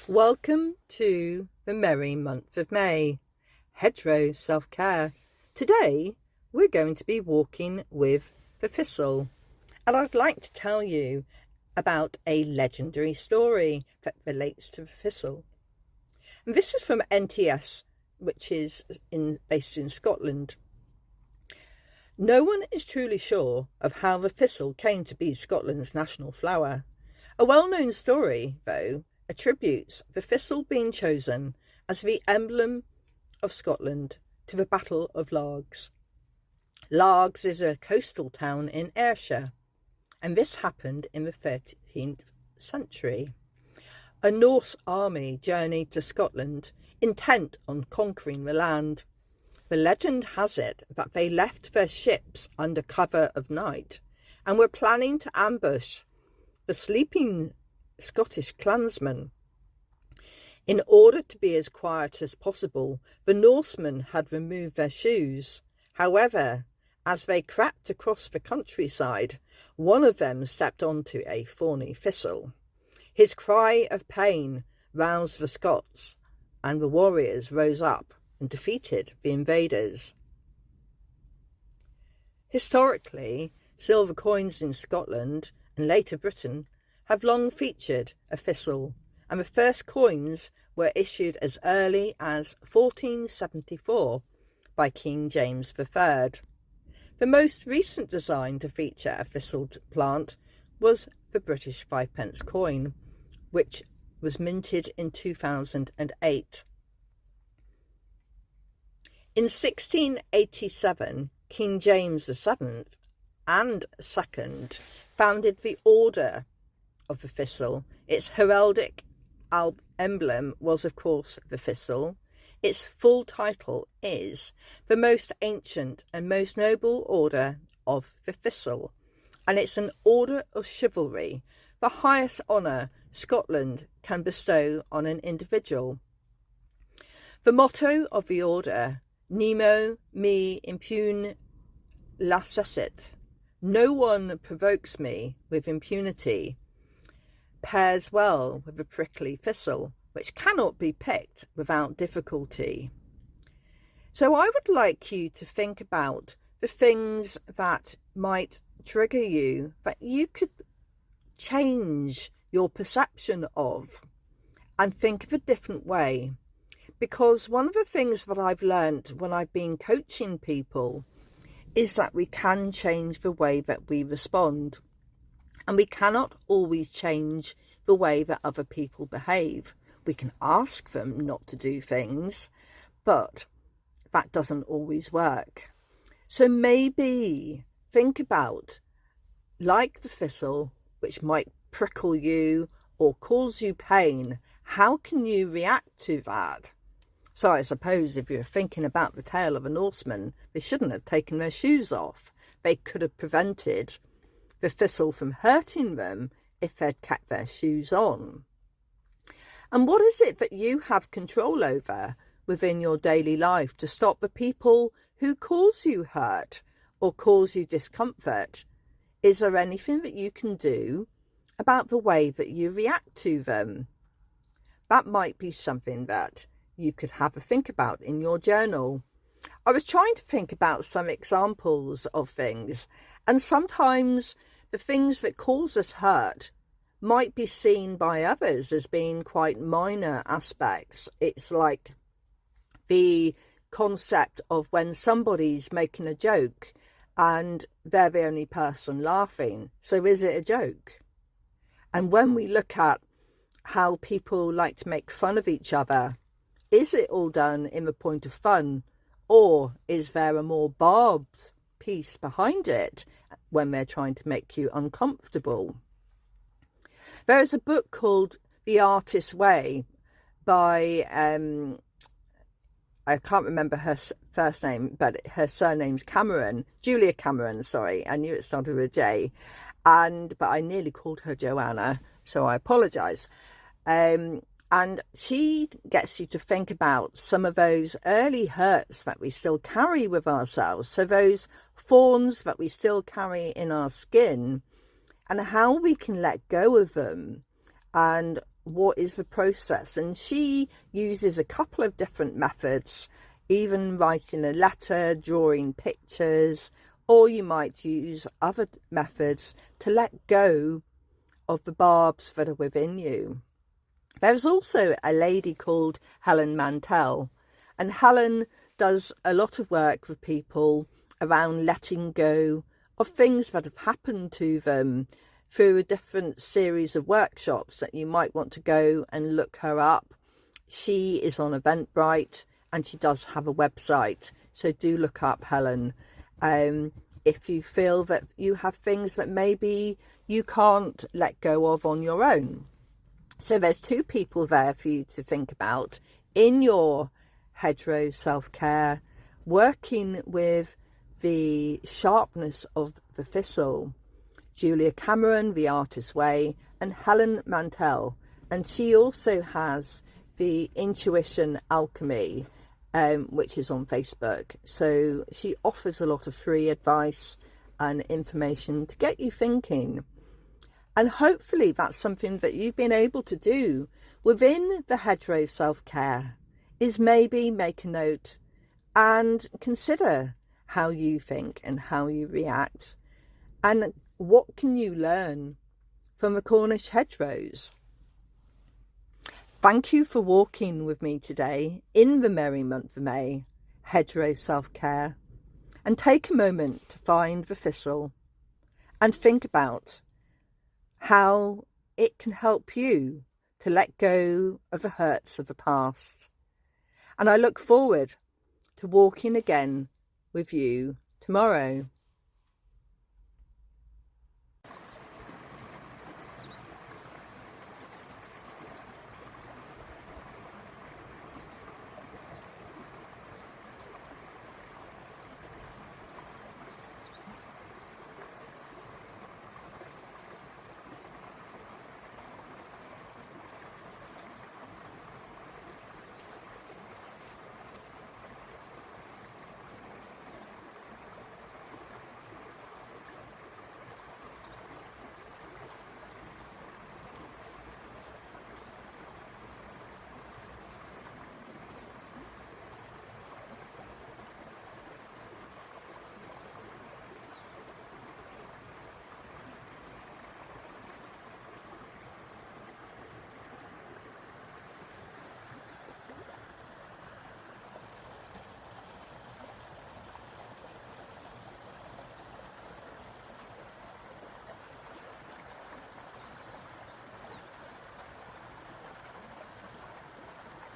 Welcome to the merry month of May, Hedgerow Self-Care. Today we're going to be walking with the Thistle, and I'd like to tell you about a legendary story that relates to the Thistle. And this is from NTS, which is based in Scotland. No one is truly sure of how the Thistle came to be Scotland's national flower. A well-known story, though, attributes the thistle being chosen as the emblem of Scotland to the Battle of Largs. Largs is a coastal town in Ayrshire, and this happened in the 13th century. A Norse army journeyed to Scotland, intent on conquering the land. The legend has it that they left their ships under cover of night and were planning to ambush the sleeping Scottish clansmen. In order to be as quiet as possible, the Norsemen had removed their shoes. However, as they crept across the countryside, one of them stepped onto a thorny thistle. His cry of pain roused the Scots, and the warriors rose up and defeated the invaders. Historically, silver coins in Scotland and later Britain have long featured a thistle, and the first coins were issued as early as 1474 by King James III. The most recent design to feature a thistled plant was the British 5p coin, which was minted in 2008. In 1687, King James VII and II founded the Order of the Thistle. Its heraldic emblem was, of course, the thistle. Its full title is the most ancient and most noble order of the Thistle, and it's an order of chivalry, the highest honour Scotland can bestow on an individual. The motto of the order, Nemo me impune lacessit, no one provokes me with impunity, pairs well with the prickly thistle, which cannot be picked without difficulty. So I would like you to think about the things that might trigger you, that you could change your perception of and think of a different way. Because one of the things that I've learned when I've been coaching people is that we can change the way that we respond. And we cannot always change the way that other people behave. We can ask them not to do things, but that doesn't always work. So maybe think about, like the thistle, which might prickle you or cause you pain, how can you react to that? So I suppose if you're thinking about the tale of a Norseman, they shouldn't have taken their shoes off. They could have prevented the thistle from hurting them if they'd kept their shoes on. And what is it that you have control over within your daily life to stop the people who cause you hurt or cause you discomfort? Is there anything that you can do about the way that you react to them? That might be something that you could have a think about in your journal. I was trying to think about some examples of things, and sometimes the things that cause us hurt might be seen by others as being quite minor aspects. It's like the concept of when somebody's making a joke and they're the only person laughing. So is it a joke? And when we look at how people like to make fun of each other, is it all done in the point of fun, or is there a more barbed piece behind it when they're trying to make you uncomfortable? There is a book called The Artist's Way by, I can't remember her first name, but her surname's Cameron, Julia Cameron, sorry, I knew it started with a J, but I nearly called her Joanna, so I apologise. And she gets you to think about some of those early hurts that we still carry with ourselves. So those thorns that we still carry in our skin, and how we can let go of them, and what is the process, and she uses a couple of different methods, even writing a letter, drawing pictures, or you might use other methods to let go of the barbs that are within you. There's also a lady called Helen Mantell, and Helen does a lot of work with people around letting go of things that have happened to them through a different series of workshops that you might want to go and look her up. She is on Eventbrite and she does have a website, so do look up Helen. If you feel that you have things that maybe you can't let go of on your own. So there's two people there for you to think about in your Hedgerow self-care, working with the sharpness of the thistle. Julia Cameron, The Artist's Way, and Helen Mantell. And she also has the Intuition Alchemy, which is on Facebook. So she offers a lot of free advice and information to get you thinking. And hopefully that's something that you've been able to do within the Hedgerow self-care, is maybe make a note and consider how you think and how you react. And what can you learn from the Cornish hedgerows? Thank you for walking with me today in the merry month of May, Hedgerow self-care, and take a moment to find the thistle and think about how it can help you to let go of the hurts of the past. And I look forward to walking again with you tomorrow.